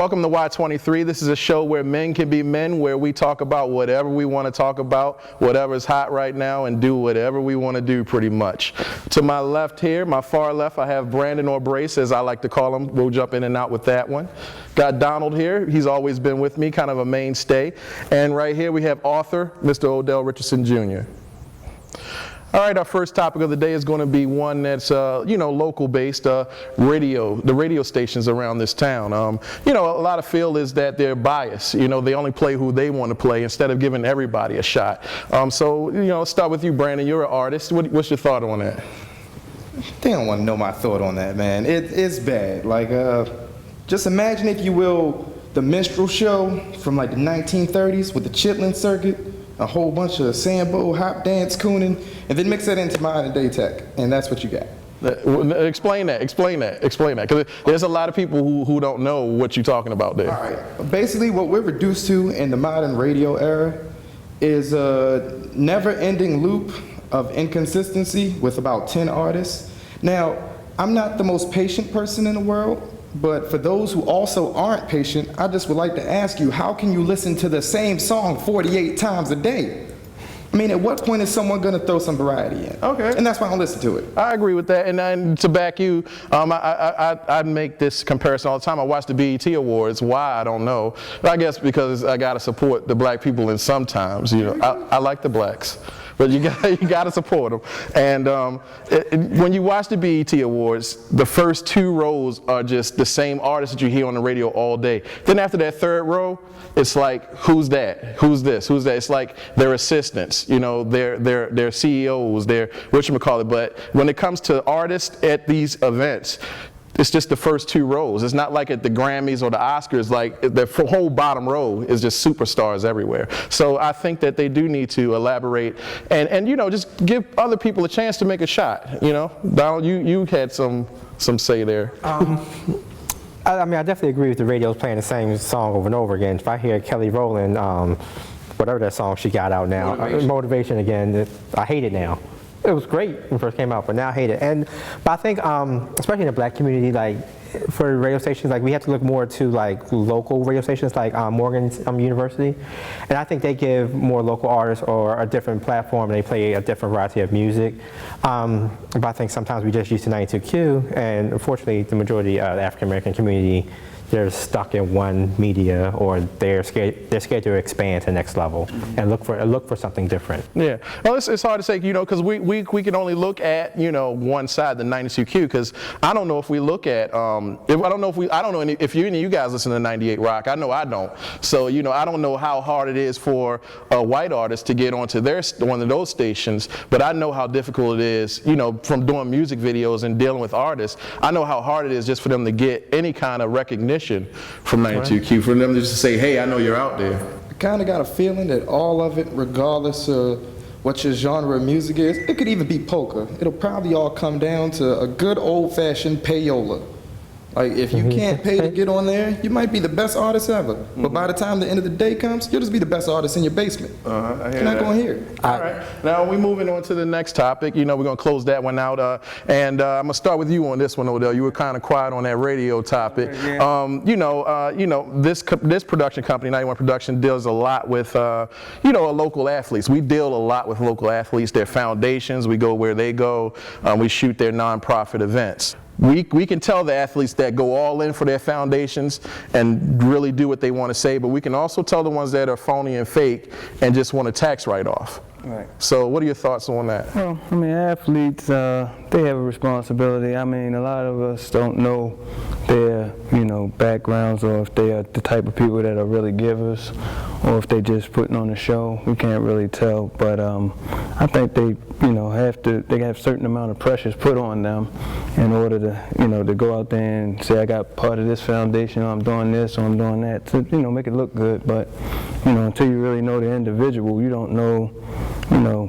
Welcome to Y-23. This is a show where men can be men, where we talk about whatever we want to talk about, whatever's hot right now, and do whatever we want to do pretty much. To my left here, my far left, I have Brandon or Brace, as I like to call him. We'll jump in and out with that one. Got Donald here. He's always been with me, kind of a mainstay. And right here we have author, Mr. Odell Richardson Jr. All right, our first topic of the day is going to be one that's, local based, the radio stations around this town. A lot of feel is that they're biased. They only play who they want to play instead of giving everybody a shot. Let's start with you, Brandon. You're an artist. What's your thought on that? They don't want to know my thought on that, man. It's bad. Just imagine, if you will, the minstrel show from like the 1930s with the chitlin circuit, a whole bunch of sambo, hop dance, cooning, and then mix that into modern day tech, and that's what you got. Explain that, because there's a lot of people who don't know what you're talking about there. All right, basically what we're reduced to in the modern radio era is a never-ending loop of inconsistency with about 10 artists. Now, I'm not the most patient person in the world, but for those who also aren't patient, I just would like to ask you, how can you listen to the same song 48 times a day? I mean, at what point is someone going to throw some variety in? Okay. And that's why I don't listen to it. I agree with that. And to back you, I make this comparison all the time. I watch the BET Awards. Why? I don't know. I guess because I got to support the black people, and sometimes, I like the blacks. But you got to support them. And when you watch the BET Awards, the first two rows are just the same artists that you hear on the radio all day. Then after that third row, it's like, who's that? Who's this? Who's that? It's like their assistants, their CEOs, their whatchamacallit. But when it comes to artists at these events, it's just the first two rows. It's not like at the Grammys or the Oscars, like the whole bottom row is just superstars everywhere. So I think that they do need to elaborate and just give other people a chance to make a shot. Donald, you had some say there. I definitely agree with the radio playing the same song over and over again. If I hear Kelly Rowland, whatever that song she got out now, Motivation again, I hate it now. It was great when it first came out, but now I hate it. But I think, especially in the black community, for radio stations, we have to look more to local radio stations like Morgan University, and I think they give more local artists or a different platform. They play a different variety of music. But I think sometimes we just used to 92Q, and unfortunately, the majority of the African American community, they're stuck in one media, or they're scared to expand to the next level and look for something different. Yeah, well, it's hard to say, because we can only look at one side, the 92Q, because I don't know if we look at I don't know if any of you guys listen to 98 Rock. I know I don't. So I don't know how hard it is for a white artist to get onto one of those stations, but I know how difficult it is, from doing music videos and dealing with artists. I know how hard it is just for them to get any kind of recognition from 92Q, for them to just say, hey, I know you're out there. I kind of got a feeling that all of it, regardless of what your genre of music is, it could even be polka. It'll probably all come down to a good old-fashioned payola. If you can't pay to get on there, you might be the best artist ever. But by the time the end of the day comes, you'll just be the best artist in your basement. You're not going to hear it. All right. Now we're moving on to the next topic. We're going to close that one out. And I'm going to start with you on this one, Odell. You were kind of quiet on that radio topic. This production company, 91 Production, deals a lot with, local athletes. We deal a lot with local athletes, their foundations. We go where they go. We shoot their nonprofit events. We can tell the athletes that go all in for their foundations and really do what they want to say, but we can also tell the ones that are phony and fake and just want a tax write-off. Right. So what are your thoughts on that? Well, athletes, they have a responsibility. A lot of us don't know their, backgrounds, or if they are the type of people that are really givers, or if they just putting on a show. We can't really tell, but I think they, they have a certain amount of pressures put on them in order to, to go out there and say, I got part of this foundation, or I'm doing this, or I'm doing that, to, make it look good. But, until you really know the individual, you don't know,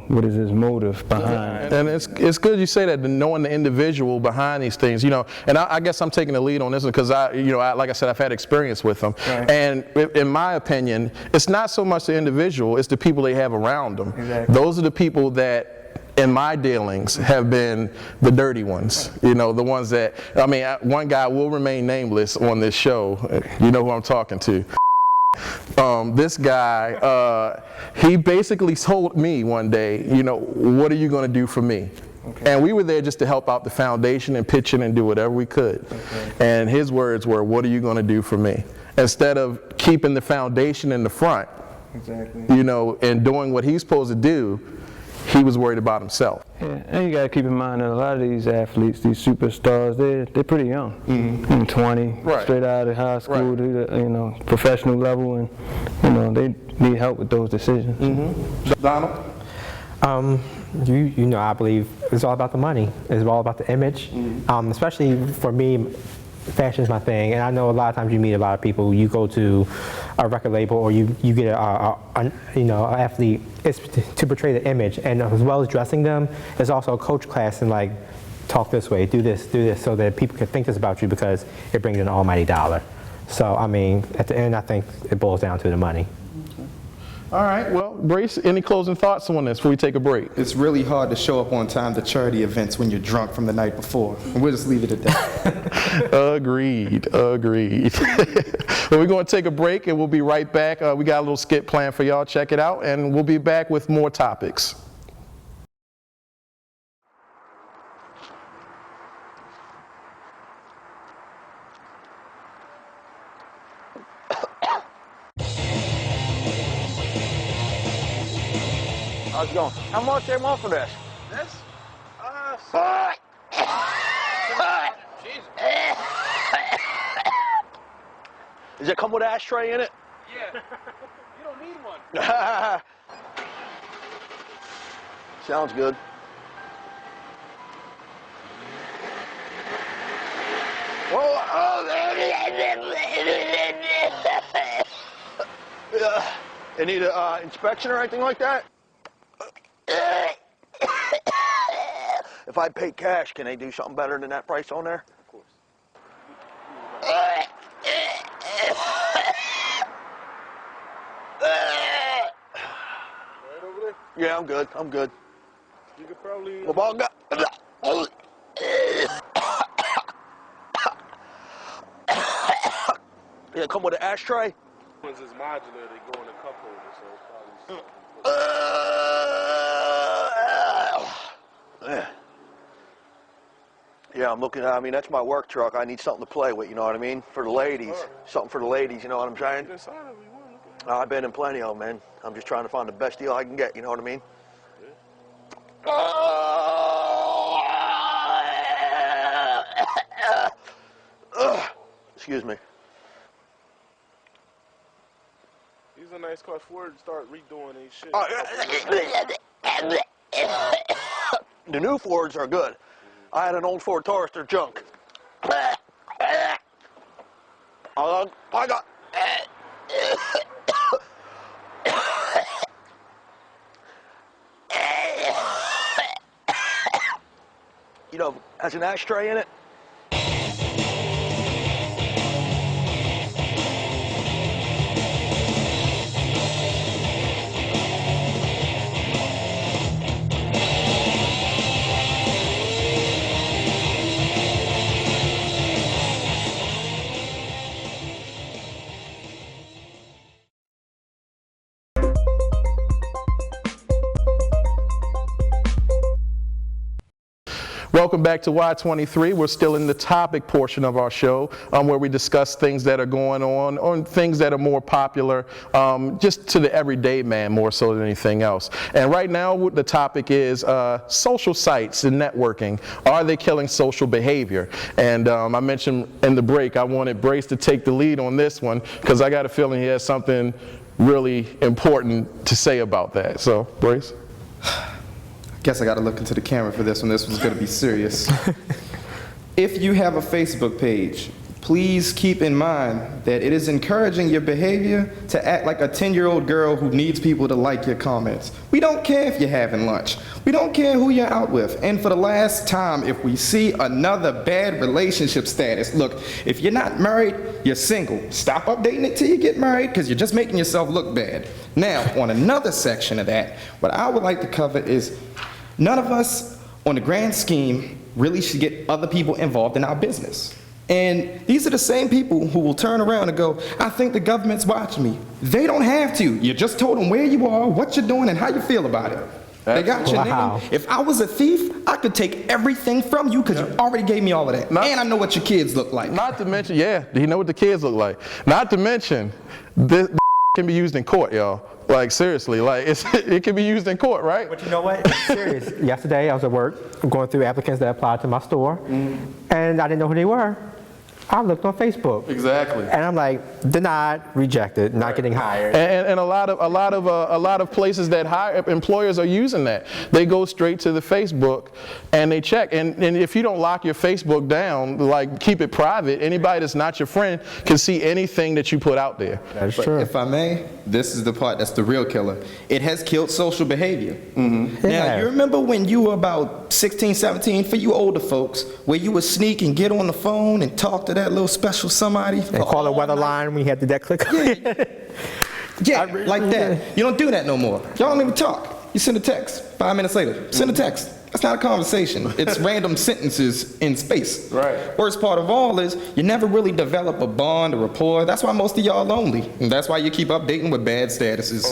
what is his motive behind. And it's good you say that, knowing the individual behind these things, and I guess I'm taking the lead on this one because like I said, I've had experience with them. Right. And in my opinion, it's not so much the individual, it's the people they have around them. Exactly. Those are the people that in my dealings have been the dirty ones, you know, the ones that, I mean, one guy will remain nameless on this show. You know who I'm talking to. This guy, he basically told me one day, you know, what are you going to do for me? Okay. And we were there just to help out the foundation and pitch in and do whatever we could. Okay. And his words were, what are you going to do for me? Instead of keeping the foundation in the front, exactly, you know, and doing what he's supposed to do, he was worried about himself. Yeah, and you got to keep in mind that a lot of these athletes, these superstars, they're pretty young, 20, right, straight out of high school, right, to, you know, professional level, and you know they need help with those decisions. Donald? You know, I believe it's all about the money. It's all about the image, especially for me. Fashion is my thing, and I know a lot of times you meet a lot of people. You go to a record label, or you get you know, an athlete. It's to portray the image, and as well as dressing them, there's also a coach class and like talk this way, do this, so that people can think this about you because it brings in the almighty dollar. So I mean, at the end, I think it boils down to the money. All right, well, Brace, any closing thoughts on this before we take a break? It's really hard to show up on time to charity events when you're drunk from the night before. And we'll just leave it at that. Agreed. Well, we're going to take a break and we'll be right back. We got a little skit planned for y'all. Check it out, and we'll be back with more topics. How's it going? How much they want for this? This? Jesus. Does it come with an ashtray in it? Yeah. You don't need one. Sounds good. They need an inspection or anything like that? If I pay cash, can they do something better than that price on there? Of course. Right over there? Yeah, I'm good. I'm good. You could probably... Yeah, come with an ashtray? Ones is modular, they go in a cup holder, so it's probably... Yeah, I'm looking at, I mean, that's my work truck. I need something to play with, you know what I mean? For the ladies. Sure. Something for the ladies, you know what I'm saying? I've been in plenty of them, man. I'm just trying to find the best deal I can get, you know what I mean? Yeah. Excuse me. These are nice cars. Ford start redoing these shit. The new Fords are good. I had an old Ford Taurus, they're junk. I got... You know, has an ashtray in it? Welcome back to Y-23. We're still in the topic portion of our show where we discuss things that are going on or things that are more popular just to the everyday man more so than anything else. And right now the topic is social sites and networking. Are they killing social behavior? And I mentioned in the break I wanted Brace to take the lead on this one because I got a feeling he has something really important to say about that. So, Brace? Guess I got to look into the camera for this one. This one's going to be serious. If you have a Facebook page, please keep in mind that it is encouraging your behavior to act like a 10-year-old girl who needs people to like your comments. We don't care if you're having lunch. We don't care who you're out with. And for the last time, if we see another bad relationship status, look, if you're not married, you're single. Stop updating it till you get married because you're just making yourself look bad. Now, on another section of that, what I would like to cover is None of us, on the grand scheme, really should get other people involved in our business. And these are the same people who will turn around and go, I think the government's watching me. They don't have to. You just told them where you are, what you're doing, and how you feel about it. They got your Wow. name. If I was a thief, I could take everything from you because you already gave me all of that. And I know what your kids look like. Not to mention, yeah, you know what the kids look like. Not to mention, this can be used in court, y'all. Like, seriously, like, it can be used in court, right? But you know what? It's serious. Yesterday, I was at work going through applicants that applied to my store, and I didn't know who they were. I looked on Facebook. Exactly. And I'm like, denied, rejected, not getting hired. And a lot of places that hire employers are using that. They go straight to the Facebook and they check. And if you don't lock your Facebook down, like keep it private, anybody that's not your friend can see anything that you put out there. That is But true. if I may, this is the part that's the real killer. It has killed social behavior. Now, Yeah. you remember when you were about 16, 17, for you older folks, where you would sneak and get on the phone and talk to that little special somebody? And call it weather line when you had to that click. Yeah, like that. You don't do that no more. Y'all don't even talk. You send a text. 5 minutes later, send a text. That's not a conversation. It's random sentences in space. Right. Worst part of all is you never really develop a bond, a rapport. That's why most of y'all lonely. And that's why you keep updating with bad statuses.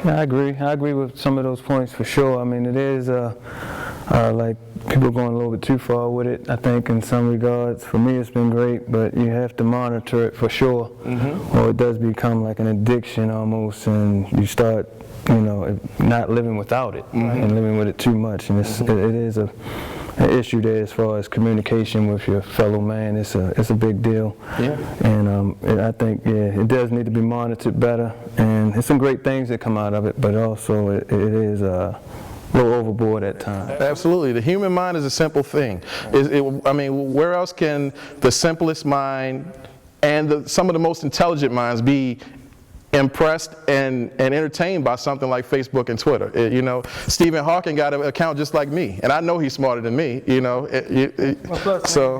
I agree with some of those points for sure. I mean, it is like people going a little bit too far with it, I think, in some regards. For me, it's been great, but you have to monitor it for sure, or it does become like an addiction almost, and you start, not living without it and living with it too much. And it is an issue there as far as communication with your fellow man. It's a big deal. Yeah. And I think, it does need to be monitored better. And there's some great things that come out of it, but also it is a little overboard at times. Absolutely. The human mind is a simple thing. I mean, where else can the simplest mind and some of the most intelligent minds be impressed and entertained by something like Facebook and Twitter? Stephen Hawking got an account just like me, and I know he's smarter than me, so.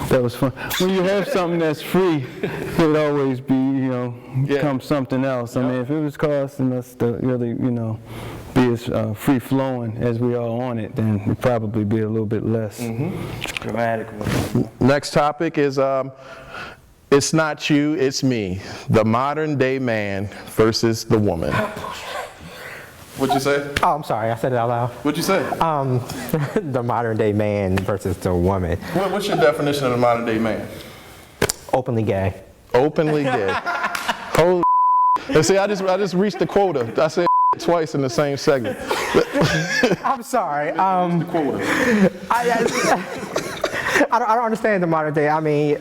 That was fun. When you have something that's free, it'll always be, become something else. I mean, if it was costing us to really, be as free-flowing as we are on it, then it'd probably be a little bit less dramatic. Next topic is, it's not you, it's me. The modern day man versus the woman. What'd you say? Oh, I'm sorry, I said it out loud. What'd you say? The modern day man versus the woman. What's your definition of the modern day man? Openly gay. Openly gay. Holy and see, I just reached the quota. I said twice in the same segment. I'm sorry. The quota. I don't understand the modern day. I mean,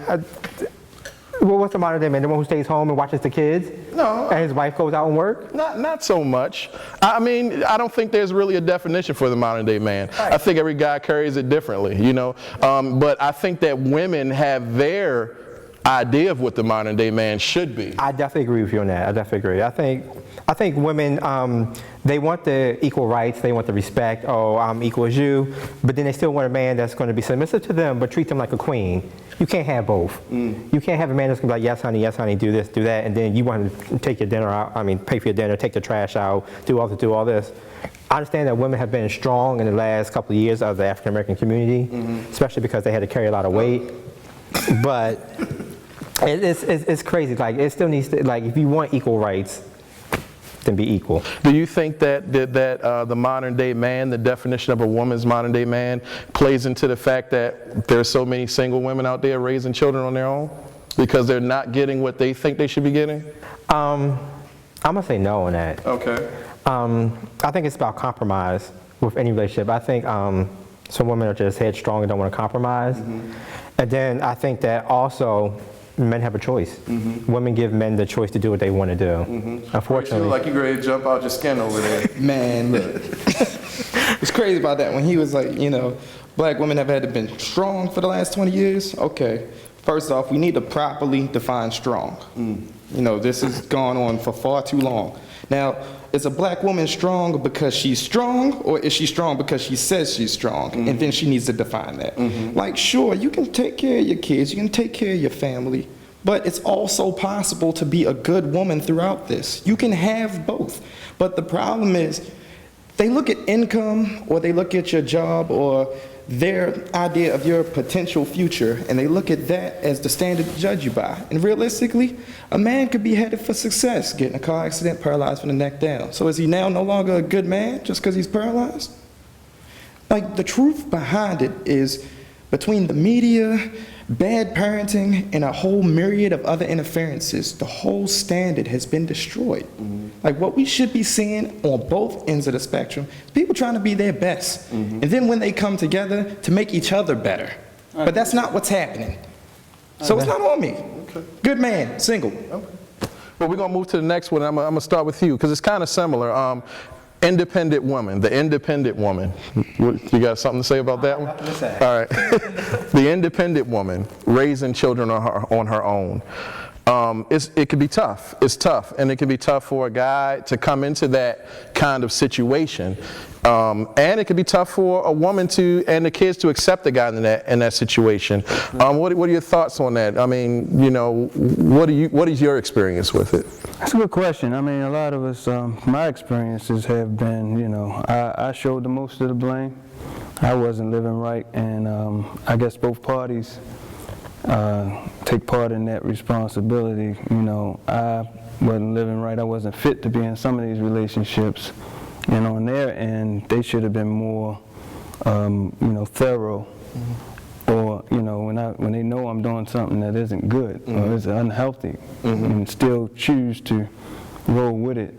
what's the modern day man? The one who stays home and watches the kids? No. And his wife goes out and work? Not so much. I mean, I don't think there's really a definition for the modern day man. Right. I think every guy carries it differently, But I think that women have their idea of what the modern day man should be. I definitely agree with you on that. I definitely agree. I think women, they want the equal rights, they want the respect, I'm equal as you, but then they still want a man that's going to be submissive to them, but treat them like a queen. You can't have both. You can't have a man that's going to be like, yes honey, do this, do that, and then you want to take your dinner out, pay for your dinner, take the trash out, do all this. I understand that women have been strong in the last couple of years of the African American community, especially because they had to carry a lot of weight, but it's crazy. Like, it still needs to, like, if you want equal rights, then be equal. Do you think that the modern day man, the definition of a woman's modern day man, plays into the fact that there's so many single women out there raising children on their own because they're not getting what they think they should be getting? I'm gonna say no on that. Okay. I think it's about compromise with any relationship. I think some women are just headstrong and don't want to compromise. And then I think that also men have a choice. Women give men the choice to do what they want to do. Unfortunately. You look like you ready to jump out your skin over there. Man, look. It's crazy about that when he was like, black women have had to been strong for the last 20 years. Okay, first off, we need to properly define strong. This has gone on for far too long. Now, is a black woman strong because she's strong, or is she strong because she says she's strong? And then she needs to define that. Like, sure, you can take care of your kids, you can take care of your family, but it's also possible to be a good woman throughout this. You can have both. But the problem is, They look at income, or they look at your job, or their idea of your potential future, and they look at that as the standard to judge you by. And realistically, a man could be headed for success, get in a car accident, paralyzed from the neck down. So is he now no longer a good man just because he's paralyzed? Like, the truth behind it is, between the media, bad parenting, and a whole myriad of other interferences, the whole standard has been destroyed. Like, what we should be seeing on both ends of the spectrum is people trying to be their best. And then when they come together, to make each other better. But that's not what's happening. So it's not on me. Good man, single. Well, we're going to move to the next one. I'm going to start with you, because it's kind of similar. Independent woman, the independent woman. You got something to say about that one? Nothing to say. All right. The independent woman raising children on her own. It could be tough. It's tough, and it can be tough for a guy to come into that kind of situation. And it could be tough for a woman and the kids to accept the guy in that situation. What are your thoughts on that? I mean, you know, what is your experience with it? That's a good question. I mean, a lot of us, my experiences have been, you know, I showed the most of the blame. I wasn't living right, and I guess both parties take part in that responsibility. You know, I wasn't living right. I wasn't fit to be in some of these relationships. And on their end, they should have been more, you know, thorough. Or, you know, when they know I'm doing something that isn't good or is unhealthy, and still choose to roll with it,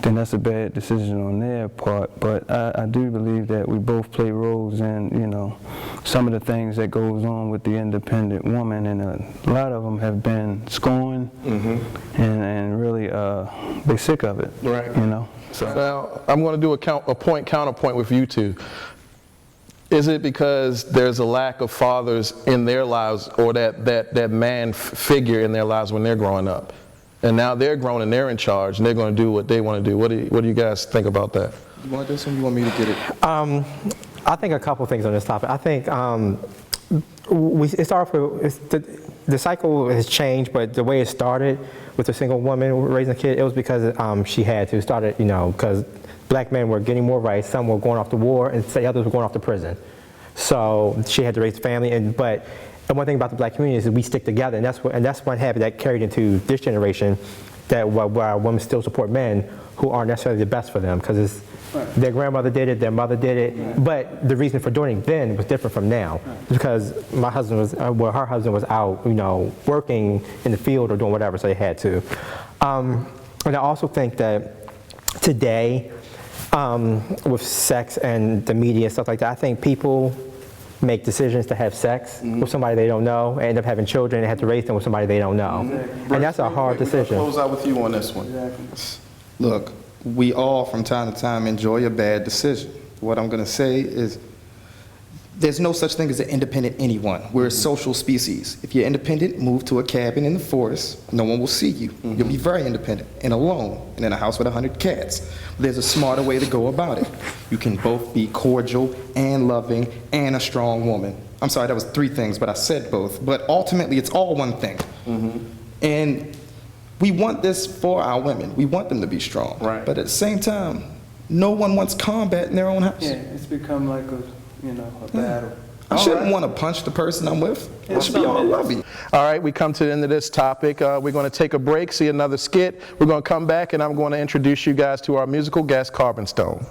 then that's a bad decision on their part. But I do believe that we both play roles in, you know, some of the things that goes on with the independent woman, and a lot of them have been scorned and really they're sick of it. Right. You know. So now I'm going to do a counterpoint with you two. Is it because there's a lack of fathers in their lives, or that man figure in their lives when they're growing up? And now they're grown and they're in charge and they're going to do what they want to do. What do you guys think about that? You want this one? You want me to get it? I think a couple things on this topic. I think it started with, the cycle has changed, but the way it started with a single woman raising a kid, it was because she had to. It started, you know, because black men were getting more rights. Some were going off to war, and the others were going off to prison. So she had to raise a family. But one thing about the black community is that we stick together, and that's one habit that carried into this generation, that where women still support men who aren't necessarily the best for them, because their grandmother did it, their mother did it, but the reason for doing it then was different from now, because my husband was, her husband was out, you know, working in the field or doing whatever, so they had to. And I also think that today, with sex and the media and stuff like that, I think people make decisions to have sex with somebody they don't know, and end up having children and have to raise them with somebody they don't know. And that's a hard decision. Close out with you on this one. Look, we all from time to time enjoy a bad decision. What I'm going to say is there's no such thing as an independent anyone. We're a social species. If you're independent, move to a cabin in the forest. No one will see you. You'll be very independent and alone and in a house with 100 cats. There's a smarter way to go about it. You can both be cordial and loving and a strong woman. I'm sorry, that was 3 things, but I said both. But ultimately, it's all one thing. And we want this for our women. We want them to be strong. Right. But at the same time, no one wants combat in their own house. Yeah, it's become like a battle. I shouldn't want to punch the person I'm with. I should be all loving. All right, we come to the end of this topic. We're going to take a break, see another skit. We're going to come back, and I'm going to introduce you guys to our musical guest, Carbon Stone.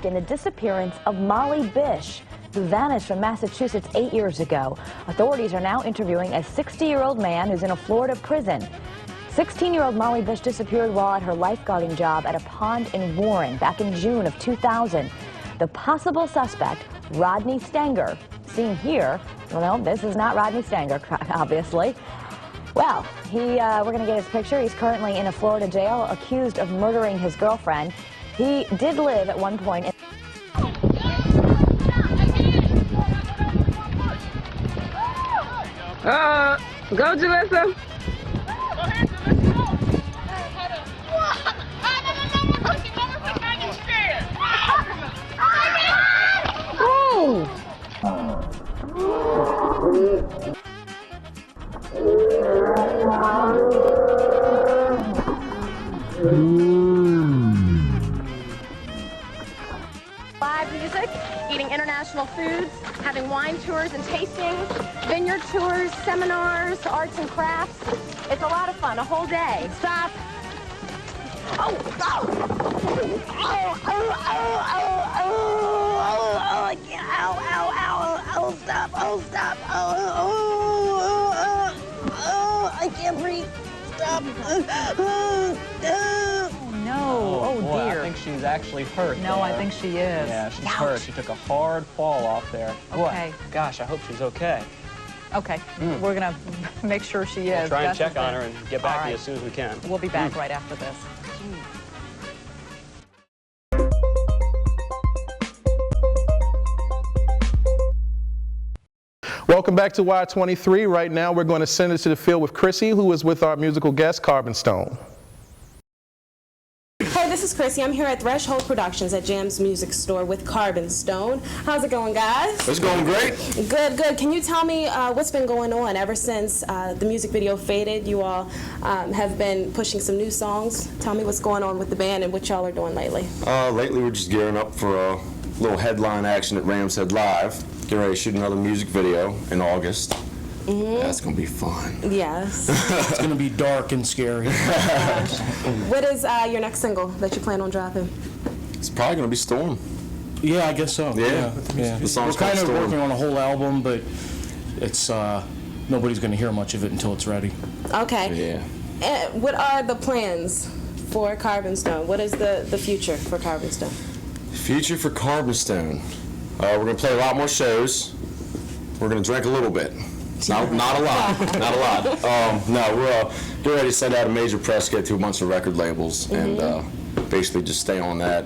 In the disappearance of Molly Bish, who vanished from Massachusetts 8 years ago. Authorities are now interviewing a 60-year-old man who's in a Florida prison. 16-year-old Molly Bish disappeared while at her lifeguarding job at a pond in Warren back in June of 2000. The possible suspect, Rodney Stanger, seen here. Well, no, this is not Rodney Stanger, obviously. Well, we're going to get his picture. He's currently in a Florida jail accused of murdering his girlfriend. He did live at one point in go, Jalissa. Live music, eating international foods, having wine tours and tastings, vineyard tours, seminars, arts and crafts. It's a lot of fun, a whole day. Stop. Oh, I can't. Oh, stop. I can't breathe. Stop. no. Oh, boy, dear. I think she's actually hurt. No, there. I think she is. Yeah, she's Ouch. hurt. She took a hard fall off there. Okay. Boy, gosh, I hope she's okay. Okay, we're going to make sure she is. We'll try and That's check the on thing. her and get back All to you right. as soon as we can. We'll be back right after this. Welcome back to Y-23. Right now, we're going to send it to the field with Chrissy, who is with our musical guest, Carbon Stone. Hey, this is Chrissy. I'm here at Threshold Productions at Jam's Music Store with Carbon Stone. How's it going, guys? It's going great. Good, good. Can you tell me what's been going on ever since the music video faded? You all have been pushing some new songs. Tell me what's going on with the band and what y'all are doing lately. Lately, we're just gearing up for a little headline action at Rams Head Live. Getting ready to shoot another music video in August. That's going to be fun. Yes. It's going to be dark and scary. What is your next single that you plan on dropping? It's probably going to be Storm. Yeah, I guess so. Yeah. The song's We're kind of called Storm. working on a whole album, but it's nobody's going to hear much of it until it's ready. Okay. Yeah. And what are the plans for Carbon Stone? What is the future for Carbon Stone? Future for Carbon Stone. We're going to play a lot more shows. We're going to drink a little bit. Not a lot. Not a lot. No, we're getting ready to send out a major press kit to a bunch of record labels and basically just stay on that.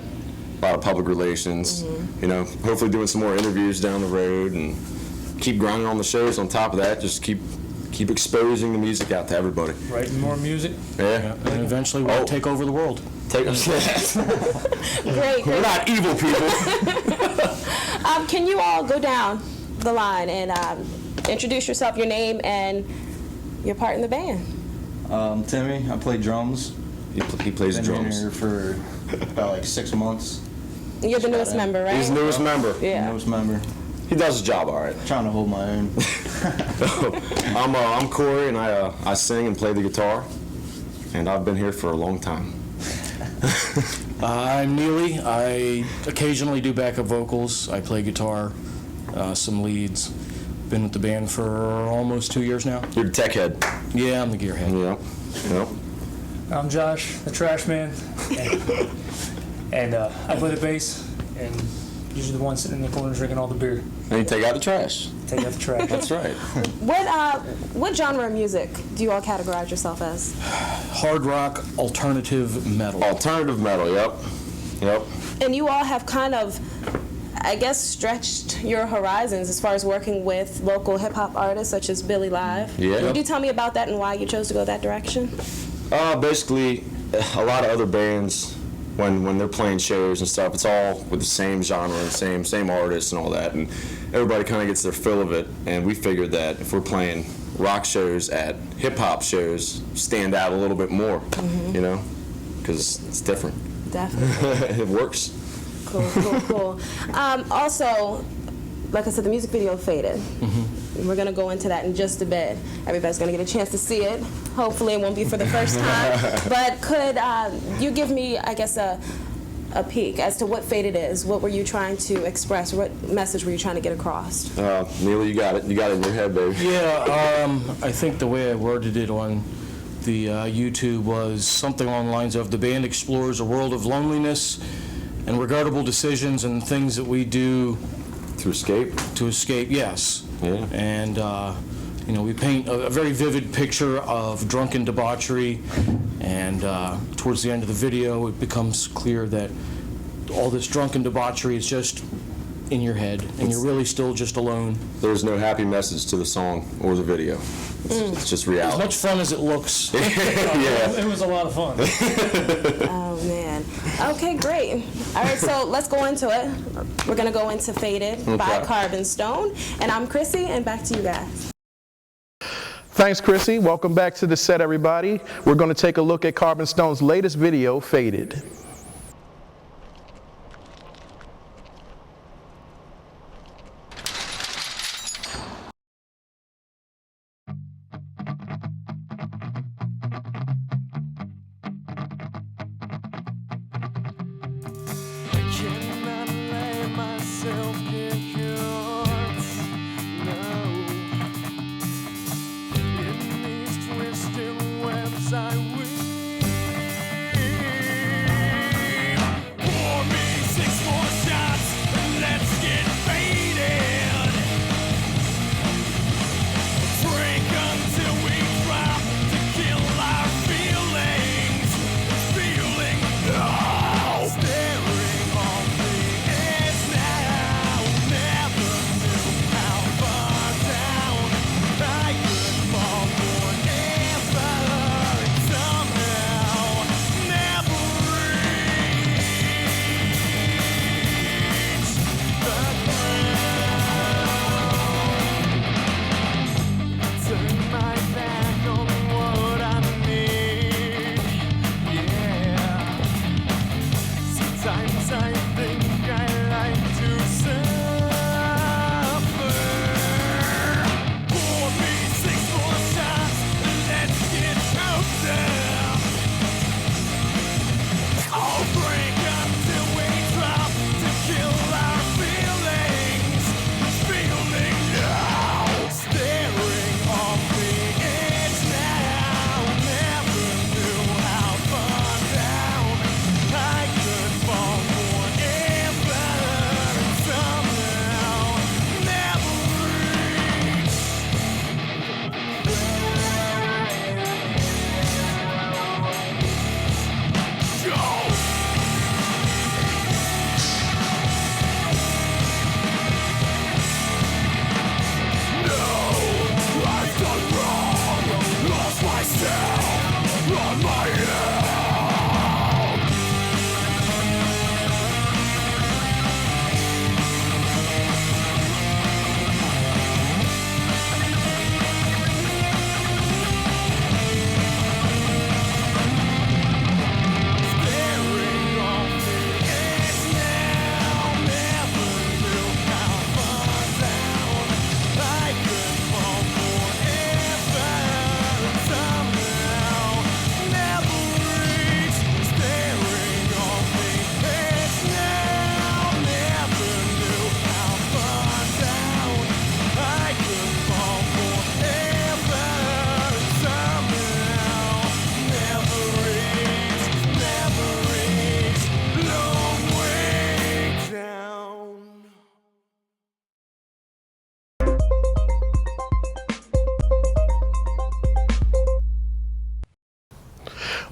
A lot of public relations. You know, hopefully doing some more interviews down the road and keep grinding on the shows. On top of that, just keep exposing the music out to everybody. Writing more music. Yeah. And eventually we'll take over the world. Take Great. We're not evil people. Can you all go down the line and introduce yourself, your name, and your part in the band? Timmy, I play drums. He plays Been drums. here for about like 6 months. You're the newest member, right? He's the newest member. Yeah. Newest member. He does his job all right. Trying to hold my own. I'm Corey, and I sing and play the guitar, and I've been here for a long time. I'm Neely. I occasionally do backup vocals. I play guitar, some leads. Been with the band for almost 2 years now. You're the tech head. Yeah, I'm the gearhead. Yep. I'm Josh, the trash man, and I play the bass, and usually the one sitting in the corner drinking all the beer. And you take out the trash. Take out the trash. That's right. What genre of music do you all categorize yourself as? Hard rock, alternative metal. Alternative metal, yep. And you all have kind of, I guess, stretched your horizons as far as working with local hip-hop artists such as Billy Live. Yeah. Could you tell me about that and why you chose to go that direction? Basically, a lot of other bands, when they're playing shows and stuff, it's all with the same genre and same artists and all that, and everybody kind of gets their fill of it. And we figured that if we're playing rock shows at hip-hop shows, stand out a little bit more, you know, because it's different. Definitely. It works. Cool. Also, like I said, the music video faded. We're going to go into that in just a bit. Everybody's going to get a chance to see it. Hopefully it won't be for the first time. But could you give me, I guess, a peek as to what Faded is? What were you trying to express? What message were you trying to get across? Neely, you got it. You got it in your head, baby. Yeah, I think the way I worded it on the YouTube was something along the lines of the band explores a world of loneliness and regrettable decisions and things that we do to escape. To escape, yes. Yeah. And You know, we paint a very vivid picture of drunken debauchery, and towards the end of the video, it becomes clear that all this drunken debauchery is just in your head, and you're really still just alone. There's no happy message to the song or the video. It's just reality. As much fun as it looks. Yeah. It was a lot of fun. Oh, man. Okay, great. All right, so let's go into it. We're going to go into Faded by Carbon Stone. And I'm Chrissy, and back to you guys. Thanks, Chrissy. Welcome back to the set, everybody. We're going to take a look at Carbon Stone's latest video, Faded.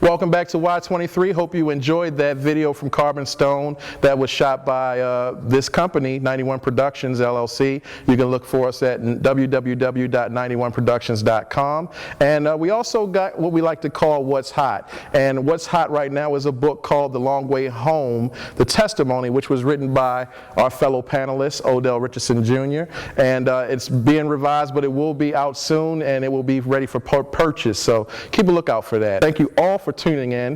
Welcome back to Y-23. Hope you enjoyed that video from Carbon Stone that was shot by this company, 91 Productions, LLC. You can look for us at www.91productions.com. And we also got what we like to call What's Hot. And What's Hot right now is a book called The Long Way Home, The Testimony, which was written by our fellow panelist, Odell Richardson Jr. And it's being revised, but it will be out soon, and it will be ready for purchase. So keep a lookout for that. Thank you all for tuning in.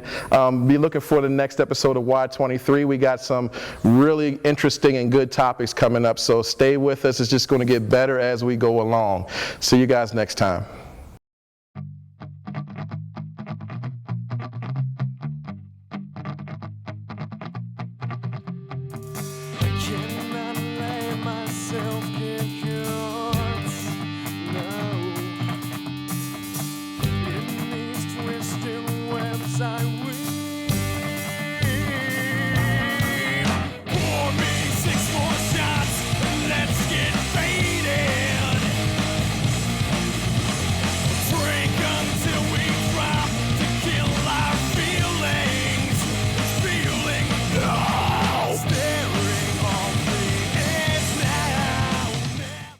Be looking for the next episode of Y-23. We got some really interesting and good topics coming up, so stay with us. It's just going to get better as we go along. See you guys next time.